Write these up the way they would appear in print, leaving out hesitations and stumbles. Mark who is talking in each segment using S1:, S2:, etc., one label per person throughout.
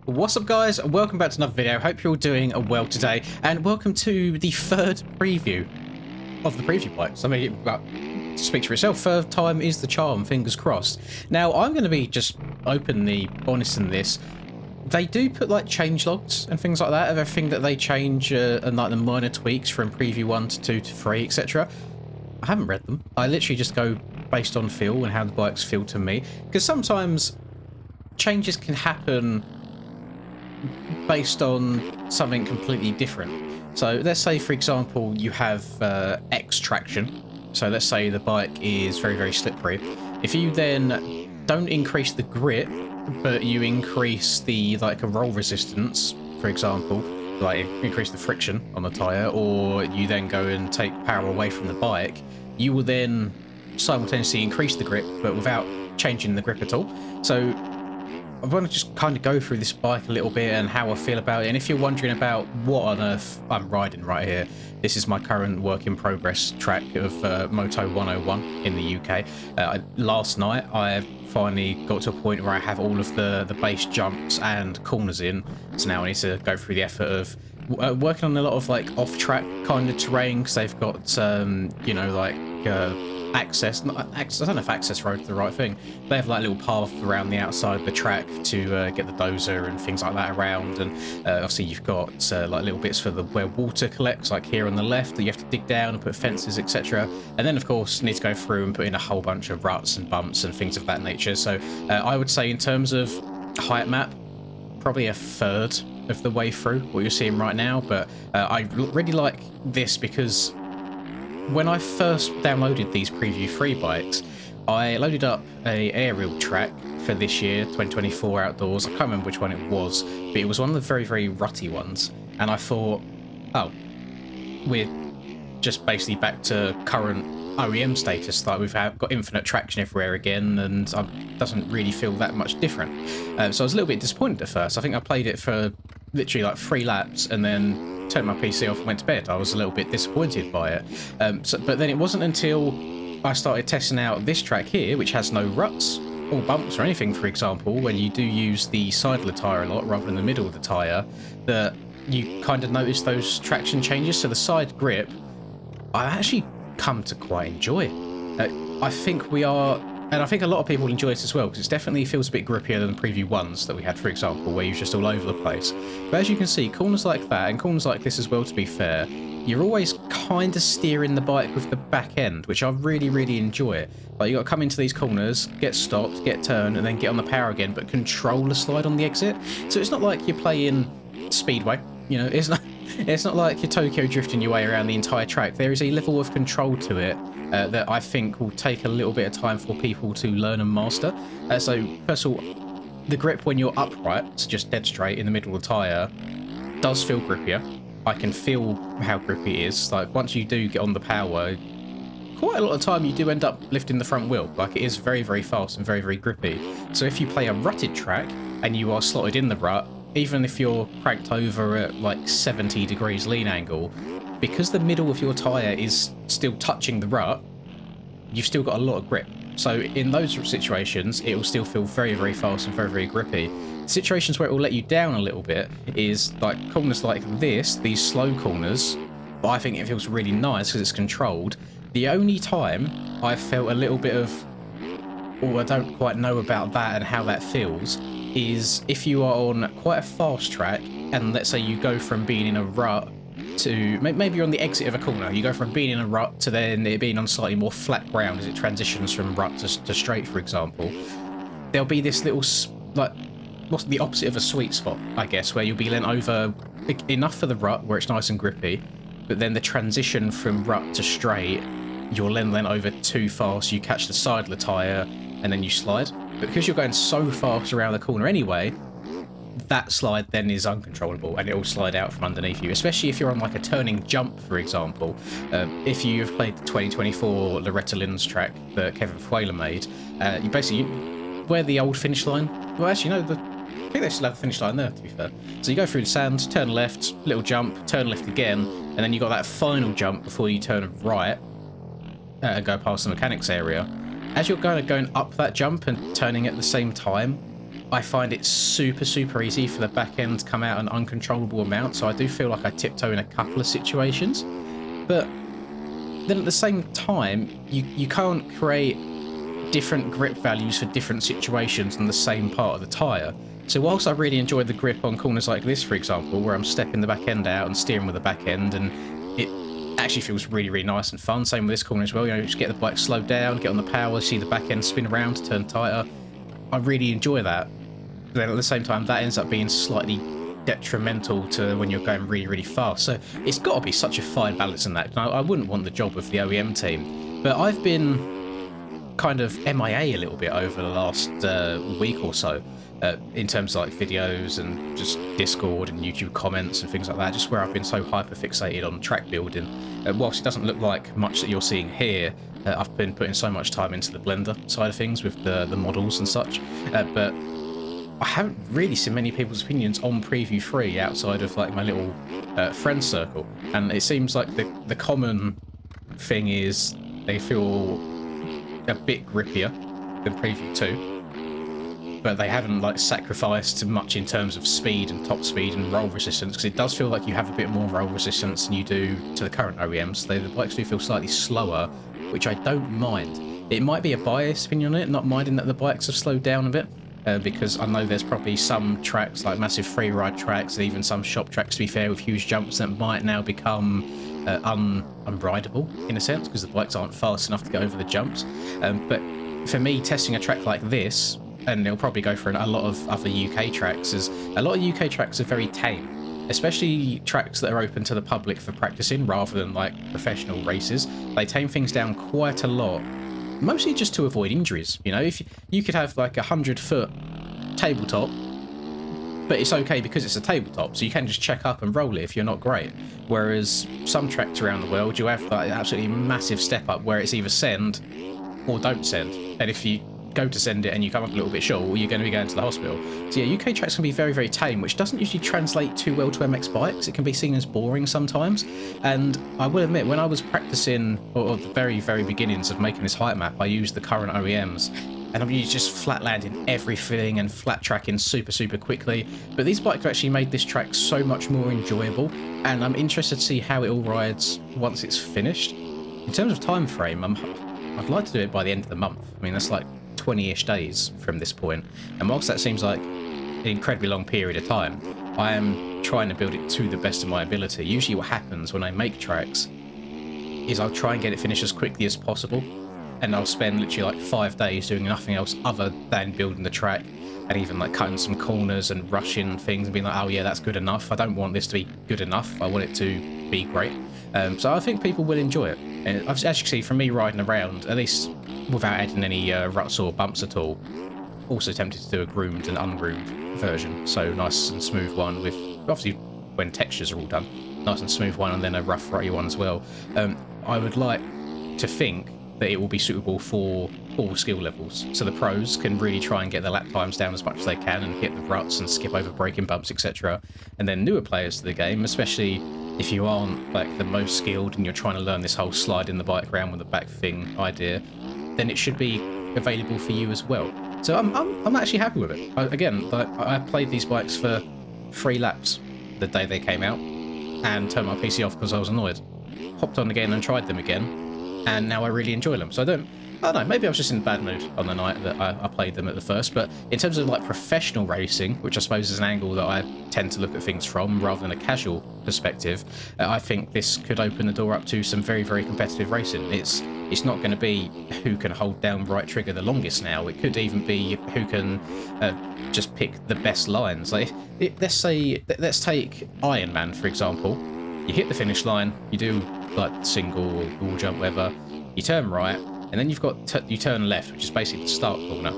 S1: What's up, guys, and welcome back to another video. Hope you're all doing well today, and welcome to the third preview of the preview bikes. I mean, well, speak for yourself. Third time is the charm, fingers crossed. Now, I'm going to be just openly honest in this. They do put like change logs and things like that of everything that they change and like the minor tweaks from preview 1 to 2 to 3, etc. I haven't read them. I literally just go based on feel and how the bikes feel to me, because sometimes changes can happen based on something completely different. So let's say, for example, you have X traction. So let's say the bike is very, very slippery. If you then don't increase the grip, but you increase the a roll resistance, for example, like increase the friction on the tyre, or you then go and take power away from the bike, you will then simultaneously increase the grip, but without changing the grip at all. So I want to just kind of go through this bike a little bit and how I feel about it. And if you're wondering about what on earth I'm riding right here, this is my current work in progress track of Moto 101 in the UK. Last night I finally got to a point where I have all of the base jumps and corners in. So now I need to go through the effort of working on a lot of like off-track kind of terrain, because they've got you know, like access, I don't know if access road is the right thing. They have like little paths around the outside of the track to get the dozer and things like that around, and obviously you've got like little bits for where water collects, like here on the left, that you have to dig down and put fences, etc. And then of course you need to go through and put in a whole bunch of ruts and bumps and things of that nature. So I would say in terms of height map, probably a third of the way through what you're seeing right now. But I really like this because when I first downloaded these preview 3 bikes, I loaded up a aerial track for this year, 2024 outdoors. I can't remember which one it was, but it was one of the very, very rutty ones. And I thought, oh, we're just basically back to current OEM status, that we've got infinite traction everywhere again, and it doesn't really feel that much different. So I was a little bit disappointed at first. I think I played it for literally like 3 laps and then turned my PC off and went to bed. I was a little bit disappointed by it. But then it wasn't until I started testing out this track here, which has no ruts or bumps or anything, for example, when you do use the side of the tyre a lot rather than the middle of the tyre, that you kind of notice those traction changes. So the side grip, I actually come to quite enjoy. I think we are, and I think a lot of people enjoy it as well, because it definitely feels a bit grippier than the preview 1s that we had, for example, where you're just all over the place. But as you can see, corners like that, and corners like this as well, to be fair, you're always kind of steering the bike with the back end, which I really, really enjoy. Like, you got to come into these corners, get stopped, get turned, and then get on the power again, but control the slide on the exit. So it's not like you're playing Speedway, you know, it's not like you're Tokyo drifting your way around the entire track. There is a level of control to it that I think will take a little bit of time for people to learn and master. So first of all, the grip when you're upright, so just dead straight in the middle of the tyre, does feel grippier. I can feel how grippy it is. Like, once you do get on the power, quite a lot of time you do end up lifting the front wheel. Like, it is very, very fast and very, very grippy. So if you play a rutted track and you are slotted in the rut, even if you're cranked over at like 70 degrees lean angle, because the middle of your tyre is still touching the rut, you've still got a lot of grip. So in those situations, it will still feel very, very fast and very, very grippy. Situations where it will let you down a little bit is like corners like this, these slow corners, but I think it feels really nice because it's controlled. The only time I felt a little bit of, oh, I don't quite know about that and how that feels, is if you are on quite a fast track, and let's say you go from being in a rut to, maybe you're on the exit of a corner, you go from being in a rut to then it being on slightly more flat ground as it transitions from rut to straight, for example. There'll be this little, like, what's the opposite of a sweet spot, I guess, where you'll be leant over enough for the rut where it's nice and grippy, but then the transition from rut to straight, you're leant over too fast, you catch the side of the tyre, and then you slide. But because you're going so fast around the corner anyway, that slide then is uncontrollable and it will slide out from underneath you, especially if you're on like a turning jump, for example. If you've played the 2024 Loretta Lynn's track that Kevin Fuela made, you basically, where the old finish line, well, actually, no, I think they still have the finish line there, to be fair. So you go through the sand, turn left, little jump, turn left again, and then you got that final jump before you turn right and go past the mechanics area. As you're going up that jump and turning at the same time, I find it super easy for the back end to come out an uncontrollable amount, so I do feel like I tiptoe in a couple of situations. But then at the same time, you can't create different grip values for different situations on the same part of the tyre. So whilst I really enjoy the grip on corners like this, for example, where I'm stepping the back end out and steering with the back end, and it actually feels really nice and fun. Same with this corner as well. You know, just get the bike slowed down, get on the power, see the back end spin around to turn tighter. I really enjoy that. But then at the same time, that ends up being slightly detrimental to when you're going really fast. So it's got to be such a fine balance in that. I wouldn't want the job of the OEM team, but I've been kind of MIA a little bit over the last week or so. In terms of like videos and just Discord and YouTube comments and things like that, just where I've been so hyper fixated on track building. Whilst it doesn't look like much that you're seeing here, I've been putting so much time into the Blender side of things with the models and such. But I haven't really seen many people's opinions on Preview 3 outside of like my little friend circle. And it seems like the common thing is they feel a bit grippier than Preview 2. But they haven't like sacrificed much in terms of speed and top speed and roll resistance, because it does feel like you have a bit more roll resistance than you do to the current OEMs. The bikes do feel slightly slower, which I don't mind. It might be a biased opinion on it, not minding that the bikes have slowed down a bit, because I know there's probably some tracks, like massive free ride tracks, and even some shop tracks, to be fair, with huge jumps that might now become unrideable in a sense, because the bikes aren't fast enough to get over the jumps. But for me, testing a track like this, and it'll probably go for a lot of other UK tracks, is a lot of UK tracks are very tame, especially tracks that are open to the public for practicing rather than like professional races. They tame things down quite a lot, mostly just to avoid injuries. You know, if you could have like 100-foot tabletop, but it's okay because it's a tabletop, so you can just check up and roll it if you're not great. Whereas some tracks around the world, you have like an absolutely massive step up where it's either send or don't send, and if you go to send it and you come up a little bit short, you're going to be going to the hospital. So yeah, UK tracks can be very tame, which doesn't usually translate too well to MX bikes. It can be seen as boring sometimes. And I will admit, when I was practicing, or the very beginnings of making this height map, I used the current OEMs, and I'm just flat landing everything and flat tracking super quickly. But these bikes have actually made this track so much more enjoyable, and I'm interested to see how it all rides once it's finished. In terms of time frame, I'd like to do it by the end of the month. I mean, that's like 20-ish days from this point, and whilst that seems like an incredibly long period of time, I am trying to build it to the best of my ability. Usually what happens when I make tracks is I'll try and get it finished as quickly as possible, and I'll spend literally like 5 days doing nothing else other than building the track, and even like cutting some corners and rushing things and being like, oh yeah, that's good enough. I don't want this to be good enough, I want it to be great. So I think people will enjoy it. And as you can see from me riding around, at least without adding any ruts or bumps at all, also tempted to do a groomed and ungroomed version. So nice and smooth one with, obviously when textures are all done, nice and smooth one, and then a rough rutty one as well. I would like to think that it will be suitable for all skill levels, so the pros can really try and get their lap times down as much as they can and hit the ruts and skip over braking bumps, etc. And then newer players to the game, especially if you aren't like the most skilled and you're trying to learn this whole slide in the bike around with the back thing idea, then it should be available for you as well. So I'm actually happy with it. Again, I played these bikes for 3 laps the day they came out and turned my PC off because I was annoyed. Hopped on again and tried them again, and now I really enjoy them. So I don't know, maybe I was just in a bad mood on the night that I played them at the first, but in terms of like professional racing, which I suppose is an angle that I tend to look at things from rather than a casual perspective, I think this could open the door up to some very very racing. It's not going to be who can hold down right trigger the longest now. It could even be who can just pick the best lines. Like let's take Iron Man for example. You hit the finish line, you do like single or wall jump, whatever, you turn right, and then you've got you turn left, which is basically the start corner.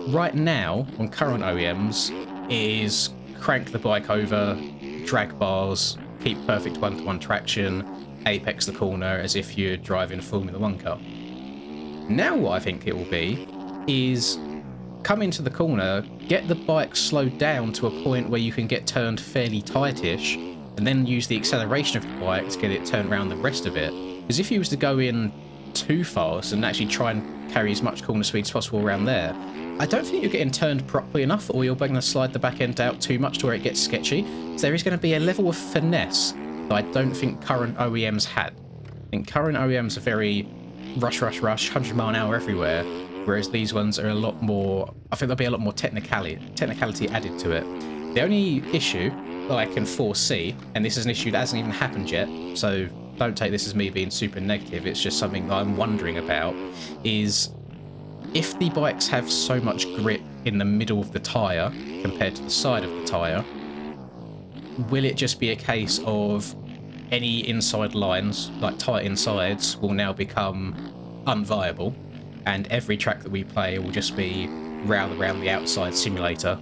S1: Right now, on current OEMs, is crank the bike over, drag bars, keep perfect one-to-one traction, apex the corner as if you're driving a Formula 1 car. Now what I think it will be is come into the corner, get the bike slowed down to a point where you can get turned fairly tightish, and then use the acceleration of the bike to get it turned around the rest of it. Because if you was to go in too fast and actually try and carry as much corner speed as possible around there, I don't think you're getting turned properly enough, or you're going to slide the back end out too much to where it gets sketchy. So there is going to be a level of finesse that I don't think current OEMs had. I think current OEMs are very rush, 100-mile-an-hour everywhere, whereas these ones are a lot more, I think there'll be a lot more technicality added to it. The only issue that I can foresee, and this is an issue that hasn't even happened yet, so don't take this as me being super negative, it's just something that I'm wondering about, is if the bikes have so much grip in the middle of the tyre compared to the side of the tyre, will it just be a case of any inside lines, like tyre insides, will now become unviable, and every track that we play will just be round around the outside simulator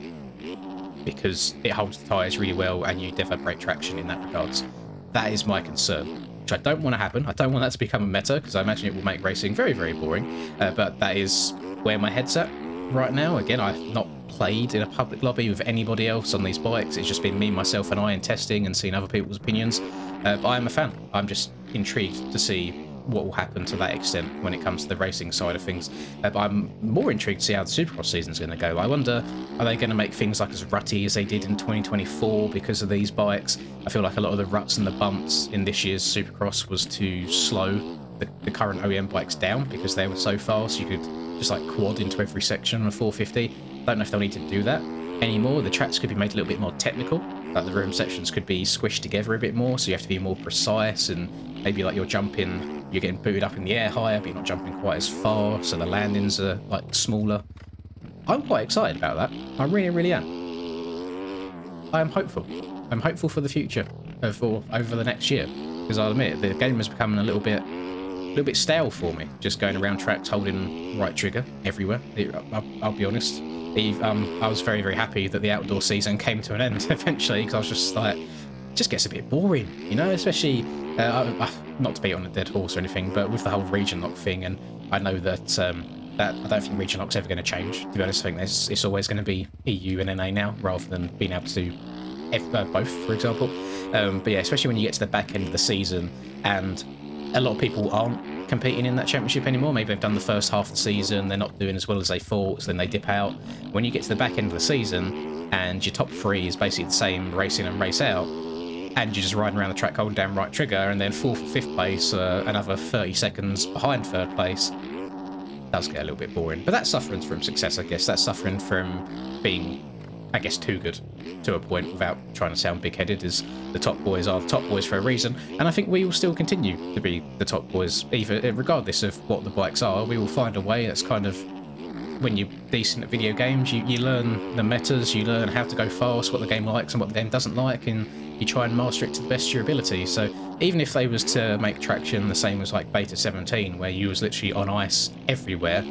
S1: because it holds the tyres really well and you never break traction in that regards? That is my concern, which I don't want to happen. I don't want that to become a meta because I imagine it will make racing very, very boring, but that is where my head's at right now. Again, I've not played in a public lobby with anybody else on these bikes. It's just been me, myself and I in testing and seeing other people's opinions, but I am a fan. I'm just intrigued to see what will happen to that extent when it comes to the racing side of things. But I'm more intrigued to see how the Supercross season is going to go. I wonder, are they going to make things like as rutty as they did in 2024 because of these bikes? I feel like a lot of the ruts and the bumps in this year's Supercross was to slow the current OEM bikes down because they were so fast. You could just like quad into every section on a 450. Don't know if they'll need to do that anymore. The tracks could be made a little bit more technical. Like the room sections could be squished together a bit more, so you have to be more precise, and maybe like you're getting booted up in the air higher, but you're not jumping quite as far, so the landings are like smaller. I'm quite excited about that. I really, really am. I am hopeful. I'm hopeful for the future, over the next year, because I'll admit the game is becoming a little bit stale for me. Just going around tracks holding right trigger everywhere. I'll be honest. I was very, very happy that the outdoor season came to an end eventually, because I was just like, it just gets a bit boring, you know, especially, not to beat on a dead horse or anything, but with the whole region lock thing, and I know that, that I don't think region lock's ever going to change, to be honest. I think it's always going to be EU and NA now, rather than being able to do both, for example. But yeah, especially when you get to the back end of the season, and a lot of people aren't competing in that championship anymore. Maybe they've done the first half of the season, they're not doing as well as they thought, so then they dip out. When you get to the back end of the season and your top three is basically the same race in and race out, and you're just riding around the track holding down right trigger, and then 4th or 5th place, another 30 seconds behind 3rd place, does get a little bit boring. But that's suffering from success, I guess. That's suffering from being, I guess, too good to a point, without trying to sound big-headed, as the top boys are the top boys for a reason, and I think we will still continue to be the top boys, regardless of what the bikes are. We will find a way. That's kind of, when you're decent at video games, you learn the metas, you learn how to go fast, what the game likes and what the game doesn't like, and you try and master it to the best of your ability. So even if they was to make traction the same as like Beta 17, where you was literally on ice everywhere,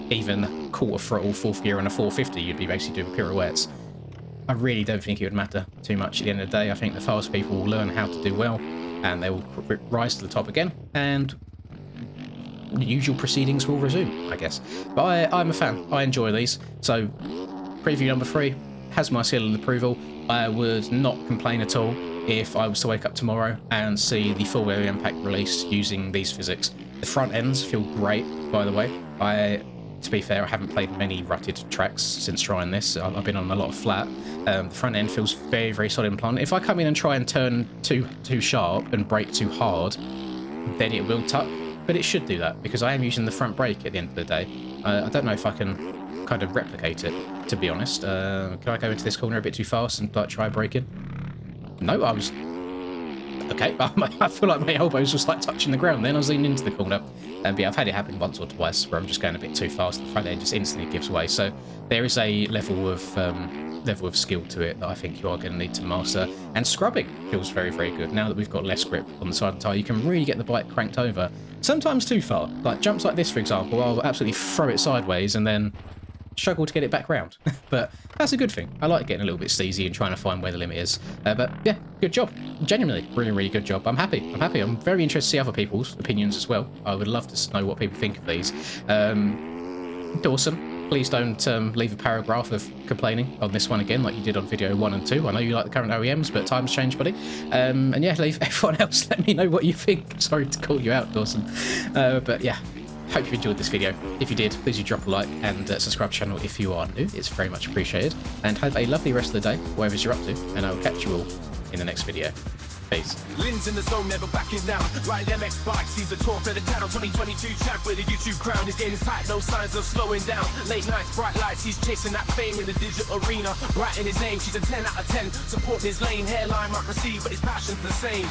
S1: even quarter throttle, 4th gear on a 450, you'd be basically doing pirouettes. I really don't think it would matter too much at the end of the day. I think the fast people will learn how to do well, and they will rise to the top again, and the usual proceedings will resume, I guess. But I'm a fan. I enjoy these. So preview number 3 has my seal of approval. I would not complain at all if I was to wake up tomorrow and see the full OEM pack released using these physics. The front ends feel great, by the way. To be fair, I haven't played many rutted tracks since trying this. I've been on a lot of flat. The front end feels very, very solid and planned. If I come in and try and turn too sharp and brake too hard, then it will tuck. But it should do that, because I am using the front brake at the end of the day. I don't know if I can kind of replicate it, to be honest. Can I go into this corner a bit too fast and like try braking? No, I was... Okay, I feel like my elbows was like touching the ground then. I was leaning into the corner. But yeah, I've had it happen once or twice where I'm just going a bit too fast. The front end just instantly gives way. So there is a level of skill to it that I think you are going to need to master. And scrubbing feels very, very good. Now that we've got less grip on the side of the tyre, you can really get the bike cranked over. Sometimes too far. Like jumps like this, for example, I'll absolutely throw it sideways and then struggle to get it back round. But that's a good thing. I like getting a little bit steezy and trying to find where the limit is. But yeah, good job. Genuinely, really, really good job. I'm happy. I'm very interested to see other people's opinions as well. I would love to know what people think of these. Dawson, please don't leave a paragraph of complaining on this one again like you did on video 1 and 2. I know you like the current OEMs, but times change, buddy. And yeah, leave everyone else, let me know what you think. Sorry to call you out, Dawson. But yeah, Hope you enjoyed this video. If you did, please do drop a like and subscribe to the channel if you are new. It's very much appreciated. And have a lovely rest of the day, wherever you're up to, and I will catch you all in the next video. Peace.
S2: Lynn's in the zone, never backing down. Riding MX bikes, he's the talk of the town. 2022 champ with a YouTube crown. His game is tight, no signs of slowing down. Late nights, bright lights, he's chasing that fame in the digital arena. Writing his name, she's a 10 out of 10. Supporting his lane, hairline might receive, but his passion's the same.